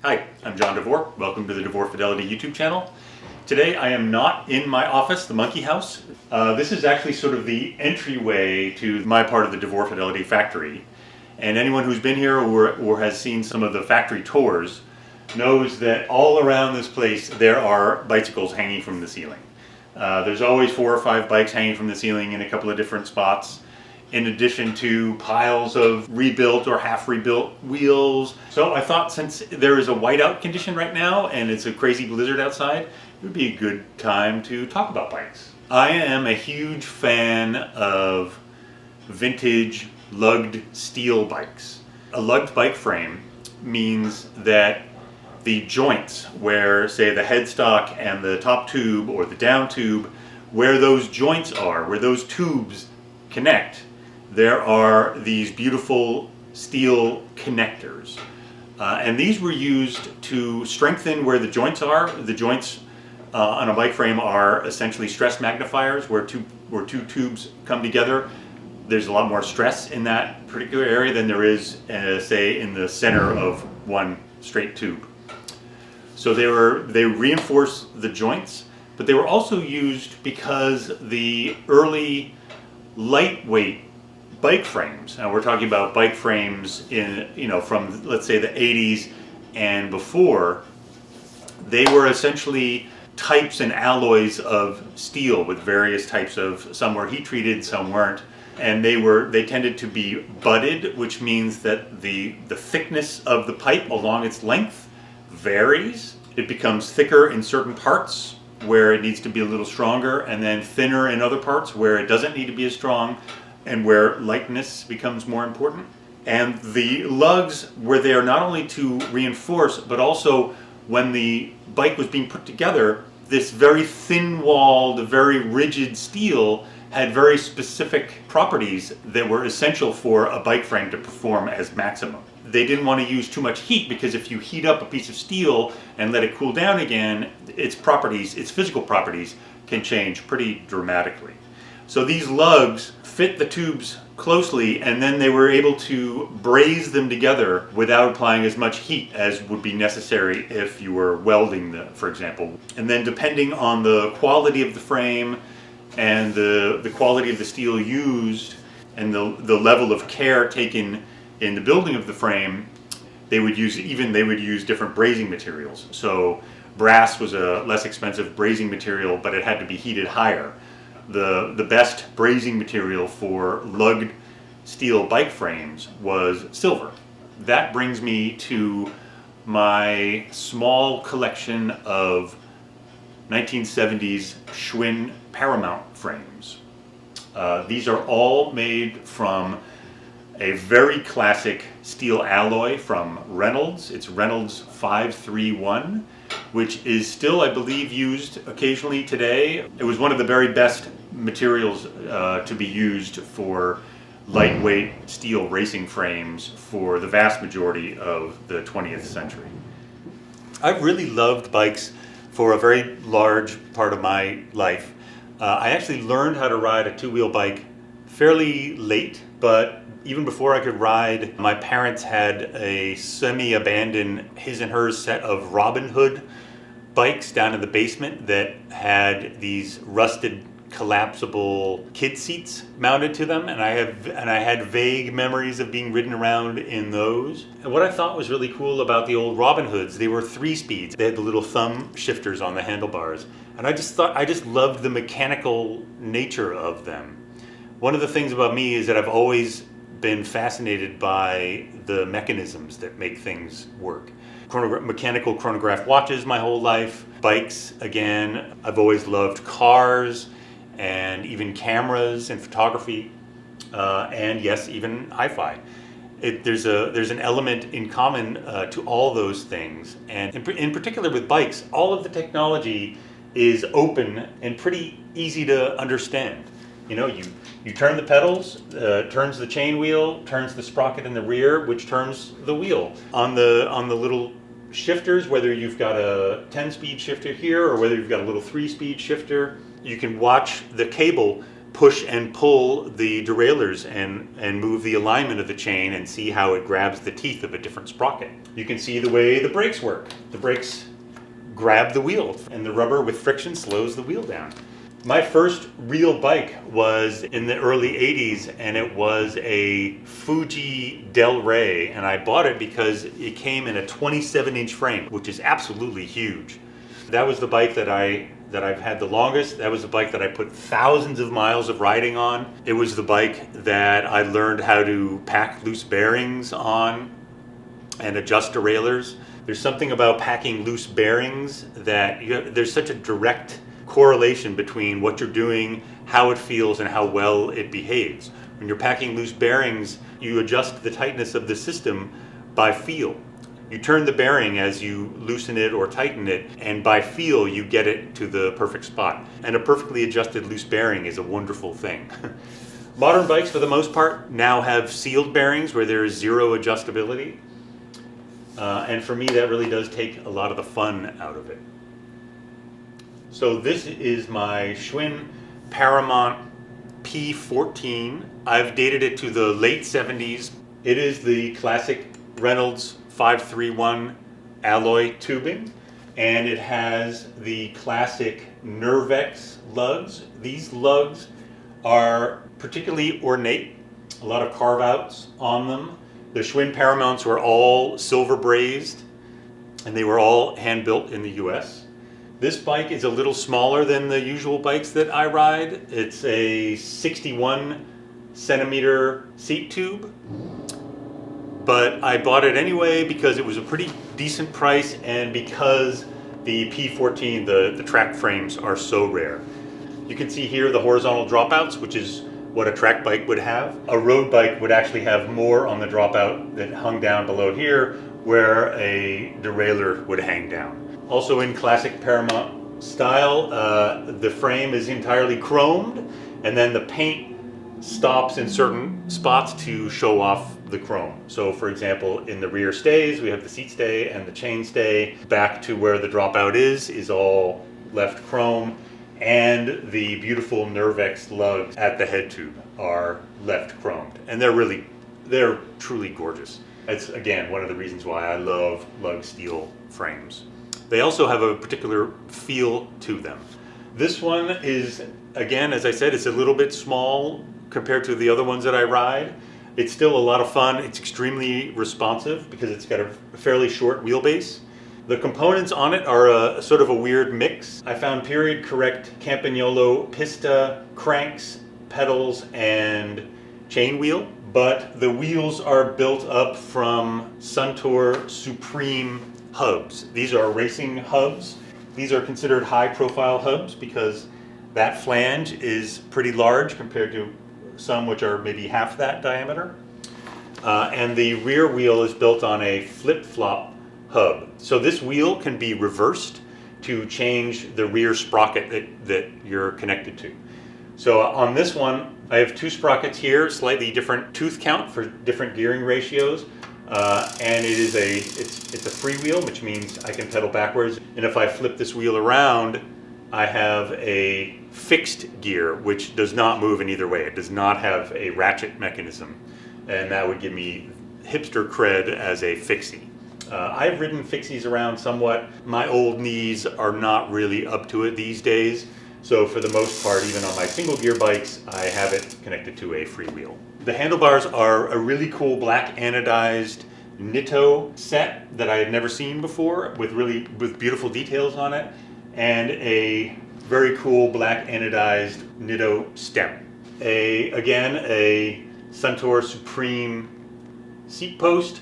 Hi, I'm John DeVore. Welcome to the DeVore Fidelity YouTube channel. Today I am not in my office, the Monkey House. This is actually sort of the entryway to my part of the DeVore Fidelity factory. And anyone who's been here or has seen some of the factory tours knows that all around this place there are bicycles hanging from the ceiling. There's always 4 or 5 bikes hanging from the ceiling in a couple of different spots, in addition to piles of rebuilt or half rebuilt wheels. So I thought, since there is a whiteout condition right now and it's a crazy blizzard outside, it would be a good time to talk about bikes. I am a huge fan of vintage lugged steel bikes. A lugged bike frame means that the joints where, say, the headstock and the top tube or the down tube, where those joints are, where those tubes connect, there are these beautiful steel connectors. And these were used to strengthen where the joints are. The joints on a bike frame are essentially stress magnifiers, where two tubes come together. There's a lot more stress in that particular area than there is, say, in the center of one straight tube. So they reinforce the joints, but they were also used because the early lightweight bike frames, and we're talking about bike frames from, let's say, the 80s and before, they were essentially types and alloys of steel with various types of, some were heat treated, some weren't, and they tended to be butted, which means that the thickness of the pipe along its length varies. It becomes thicker in certain parts where it needs to be a little stronger, and then thinner in other parts where it doesn't need to be as strong, and where lightness becomes more important. And the lugs were there not only to reinforce, but also when the bike was being put together, this very thin-walled, very rigid steel had very specific properties that were essential for a bike frame to perform as maximum. They didn't want to use too much heat, because if you heat up a piece of steel and let it cool down again, its properties, its physical properties, can change pretty dramatically. So these lugs fit the tubes closely, and then they were able to braze them together without applying as much heat as would be necessary if you were welding them, for example. And then, depending on the quality of the frame and the quality of the steel used and the level of care taken in the building of the frame, they would use different brazing materials. So brass was a less expensive brazing material, but it had to be heated higher. The best brazing material for lugged steel bike frames was silver. That brings me to my small collection of 1970s Schwinn Paramount frames. These are all made from a very classic steel alloy from Reynolds. It's Reynolds 531, which is still, I believe, used occasionally today. It was one of the very best materials to be used for lightweight steel racing frames for the vast majority of the 20th century. I've really loved bikes for a very large part of my life. I actually learned how to ride a 2-wheel bike fairly late, but even before I could ride, my parents had a semi-abandoned his and hers set of Robin Hood bikes down in the basement that had these rusted collapsible kid seats mounted to them, and I had vague memories of being ridden around in those. And what I thought was really cool about the old Robin Hoods, they were 3 speeds. They had the little thumb shifters on the handlebars, and I just loved the mechanical nature of them. One of the things about me is that I've always been fascinated by the mechanisms that make things work. Mechanical chronograph watches my whole life. Bikes, again. I've always loved cars and even cameras and photography, and yes, even hi-fi. There's an element in common to all those things, and in particular with bikes, all of the technology is open and pretty easy to understand. You know, you turn the pedals, turns the chain wheel, turns the sprocket in the rear, which turns the wheel. On the little shifters, whether you've got a 10-speed shifter here or whether you've got a little 3-speed shifter, you can watch the cable push and pull the derailleurs and move the alignment of the chain and see how it grabs the teeth of a different sprocket. You can see the way the brakes work. The brakes grab the wheel, and the rubber with friction slows the wheel down. My first real bike was in the early 80s, and it was a Fuji Del Rey, and I bought it because it came in a 27-inch frame, which is absolutely huge. That was the bike that I've had the longest. That was the bike that I put thousands of miles of riding on. It was the bike that I learned how to pack loose bearings on and adjust derailleurs. There's something about packing loose bearings that there's such a direct correlation between what you're doing, how it feels, and how well it behaves. When you're packing loose bearings, you adjust the tightness of the system by feel. You turn the bearing as you loosen it or tighten it, and by feel you get it to the perfect spot. And a perfectly adjusted loose bearing is a wonderful thing. Modern bikes, for the most part, now have sealed bearings where there is zero adjustability. And for me, that really does take a lot of the fun out of it. So this is my Schwinn Paramount P14. I've dated it to the late 70s. It is the classic Reynolds 531 alloy tubing, and it has the classic Nervex lugs. These lugs are particularly ornate, a lot of carve outs on them. The Schwinn Paramounts were all silver brazed, and they were all hand built in the US. This bike is a little smaller than the usual bikes that I ride. It's a 61 centimeter seat tube, but I bought it anyway because it was a pretty decent price and because the P14, the track frames, are so rare. You can see here the horizontal dropouts, which is what a track bike would have. A road bike would actually have more on the dropout that hung down below here, where a derailleur would hang down. Also in classic Paramount style, the frame is entirely chromed, and then the paint stops in certain spots to show off the chrome. So for example, in the rear stays, we have the seat stay and the chain stay. Back to where the dropout is all left chrome, and the beautiful Nervex lugs at the head tube are left chromed. And they're truly gorgeous. It's, again, one of the reasons why I love Lugged Steel frames. They also have a particular feel to them. This one is, again, as I said, it's a little bit small compared to the other ones that I ride. It's still a lot of fun. It's extremely responsive because it's got a fairly short wheelbase. The components on it are a sort of a weird mix. I found period correct Campagnolo pista, cranks, pedals, and chain wheel, but the wheels are built up from SunTour Superbe hubs. These are racing hubs. These are considered high profile hubs because that flange is pretty large compared to some which are maybe half that diameter. And the rear wheel is built on a flip-flop hub. So this wheel can be reversed to change the rear sprocket that you're connected to. So on this one, I have two sprockets here, slightly different tooth count for different gearing ratios. And it's a freewheel, which means I can pedal backwards. And if I flip this wheel around, I have a fixed gear, which does not move in either way. It does not have a ratchet mechanism. And that would give me hipster cred as a fixie. I've ridden fixies around somewhat. My old knees are not really up to it these days. So for the most part, even on my single gear bikes, I have it connected to a freewheel. The handlebars are a really cool black anodized Nitto set that I had never seen before with beautiful details on it, and a very cool black anodized Nitto stem. Again, a SunTour Superbe seat post,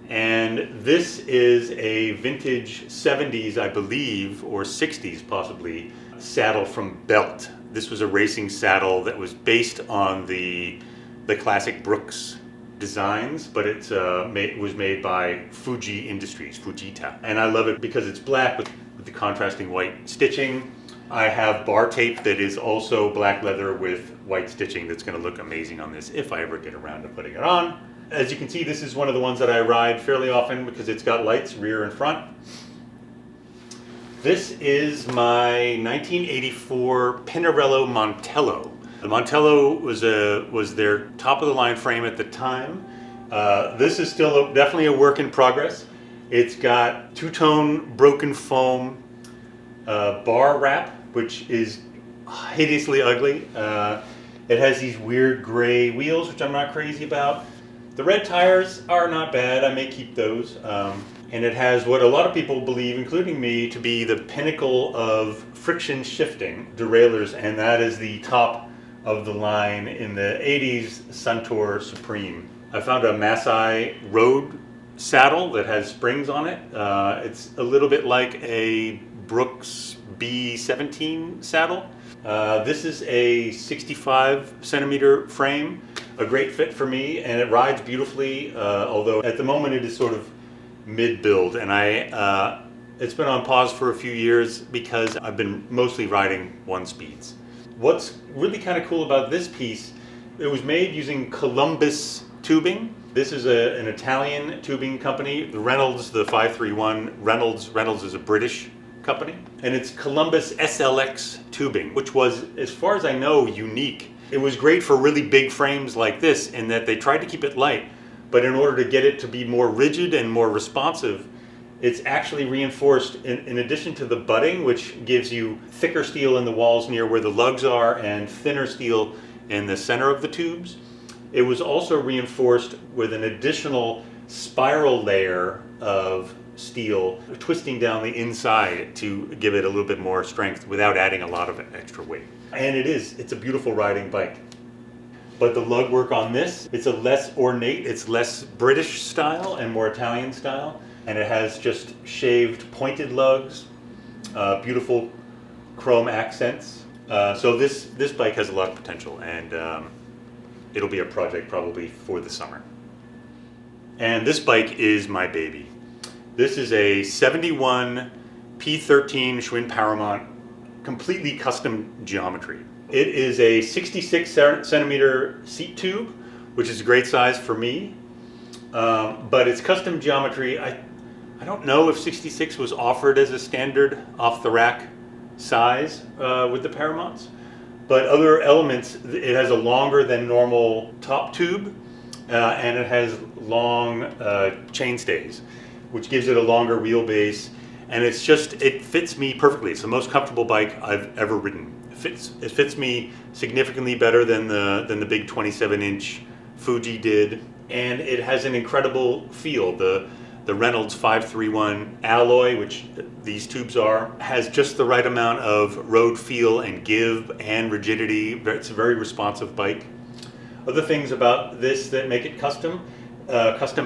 and this is a vintage 70s, I believe, or 60s possibly, saddle from Belt. This was a racing saddle that was based on the classic Brooks designs, but it was made by Fuji Industries, Fujita. And I love it because it's black with the contrasting white stitching. I have bar tape that is also black leather with white stitching that's going to look amazing on this if I ever get around to putting it on. As you can see, this is one of the ones that I ride fairly often because it's got lights rear and front. This is my 1984 Pinarello Montello. The Montello was their top of the line frame at the time. This is still definitely a work in progress. It's got two-tone broken foam bar wrap, which is hideously ugly. It has these weird gray wheels, which I'm not crazy about. The red tires are not bad. I may keep those. And it has what a lot of people believe, including me, to be the pinnacle of friction shifting derailleurs, and that is the top of the line in the 80s SunTour Supreme. I found a Masai road saddle that has springs on it. It's a little bit like a Brooks B17 saddle. This is a 65 centimeter frame, a great fit for me, and it rides beautifully, although at the moment it is sort of mid-build, and it's been on pause for a few years because I've been mostly riding one speeds. What's really kind of cool about this piece, it was made using Columbus tubing. This is an Italian tubing company. The Reynolds, the 531, Reynolds is a British company. And it's Columbus SLX tubing, which was, as far as I know, unique. It was great for really big frames like this in that they tried to keep it light, but in order to get it to be more rigid and more responsive, it's actually reinforced in addition to the butting, which gives you thicker steel in the walls near where the lugs are and thinner steel in the center of the tubes. It was also reinforced with an additional spiral layer of steel twisting down the inside to give it a little bit more strength without adding a lot of extra weight. And it's a beautiful riding bike. But the lug work on this, it's a less ornate, it's less British style and more Italian style. And it has just shaved pointed lugs, beautiful chrome accents. So this bike has a lot of potential, and it'll be a project probably for the summer. And this bike is my baby. This is a 71 P14 Schwinn Paramount, completely custom geometry. It is a 66 centimeter seat tube, which is a great size for me, but it's custom geometry. I don't know if 66 was offered as a standard off-the-rack size with the Paramounts, but other elements, it has a longer than normal top tube, and it has long chainstays, which gives it a longer wheelbase, and it fits me perfectly. It's the most comfortable bike I've ever ridden. It fits me significantly better than the big 27-inch Fuji did, and it has an incredible feel. The Reynolds 531 alloy, which these tubes are, has just the right amount of road feel and give and rigidity. It's a very responsive bike. Other things about this that make it custom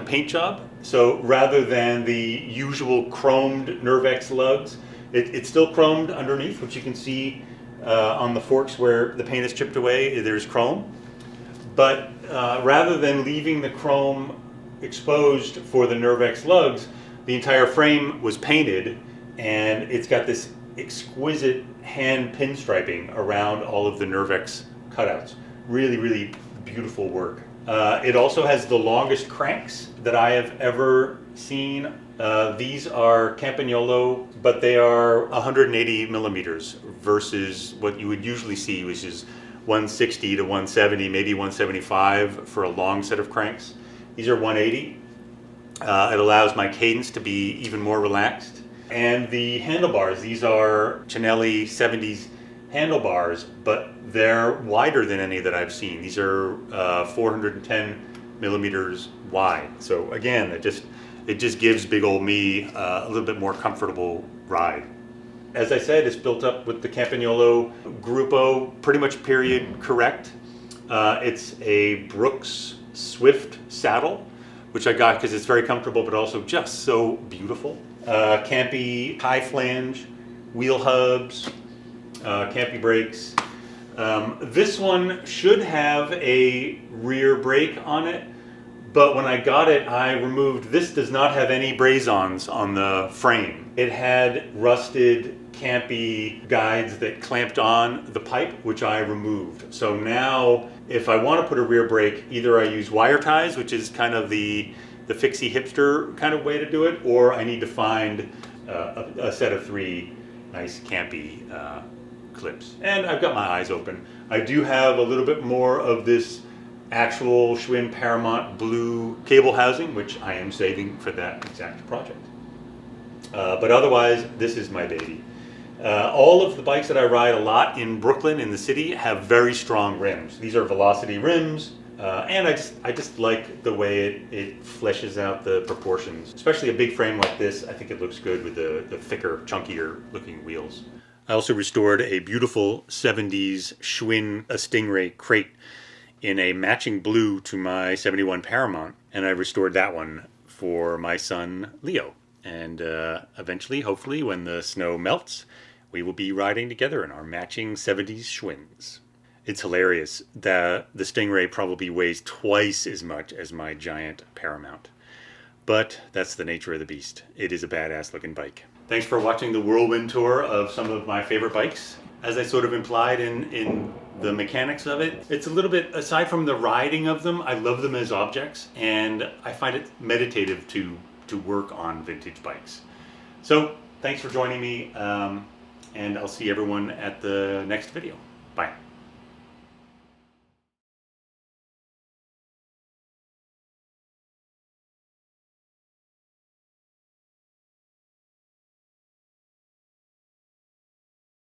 paint job. So rather than the usual chromed Nervex lugs, it's still chromed underneath, which you can see on the forks where the paint is chipped away, there's chrome. But rather than leaving the chrome exposed for the Nervex lugs, the entire frame was painted, and it's got this exquisite hand pinstriping around all of the Nervex cutouts. Really, really beautiful work. It also has the longest cranks that I have ever seen. These are Campagnolo, but they are 180 millimeters versus what you would usually see, which is 160 to 170, maybe 175 for a long set of cranks. These are 180. It allows my cadence to be even more relaxed. And the handlebars, these are Cinelli 70s handlebars, but they're wider than any that I've seen. These are 410 millimeters wide. So again, it just gives big old me a little bit more comfortable ride. As I said, it's built up with the Campagnolo Gruppo, pretty much period correct. It's a Brooks Swift saddle, which I got because it's very comfortable, but also just so beautiful. Campy high flange, wheel hubs, campy brakes. This one should have a rear brake on it, but when I got it, I removed, this does not have any braze-ons on the frame. It had rusted campy guides that clamped on the pipe, which I removed. So now, if I want to put a rear brake, either I use wire ties, which is kind of the fixie hipster kind of way to do it, or I need to find a set of 3 nice campy clips. And I've got my eyes open. I do have a little bit more of this actual Schwinn Paramount blue cable housing, which I am saving for that exact project. But otherwise, this is my baby. All of the bikes that I ride a lot in Brooklyn, in the city, have very strong rims. These are Velocity rims, and I just like the way it fleshes out the proportions. Especially a big frame like this, I think it looks good with the thicker, chunkier looking wheels. I also restored a beautiful 70s Schwinn Stingray Krate in a matching blue to my 71 Paramount, and I restored that one for my son Leo. And eventually, hopefully, when the snow melts, we will be riding together in our matching 70s Schwinns. It's hilarious that the Stingray probably weighs twice as much as my giant Paramount. But that's the nature of the beast. It is a badass looking bike. Thanks for watching the whirlwind tour of some of my favorite bikes. As I sort of implied in the mechanics of it, it's a little bit, aside from the riding of them, I love them as objects, and I find it meditative to work on vintage bikes. So thanks for joining me, and I'll see everyone at the next video. Bye.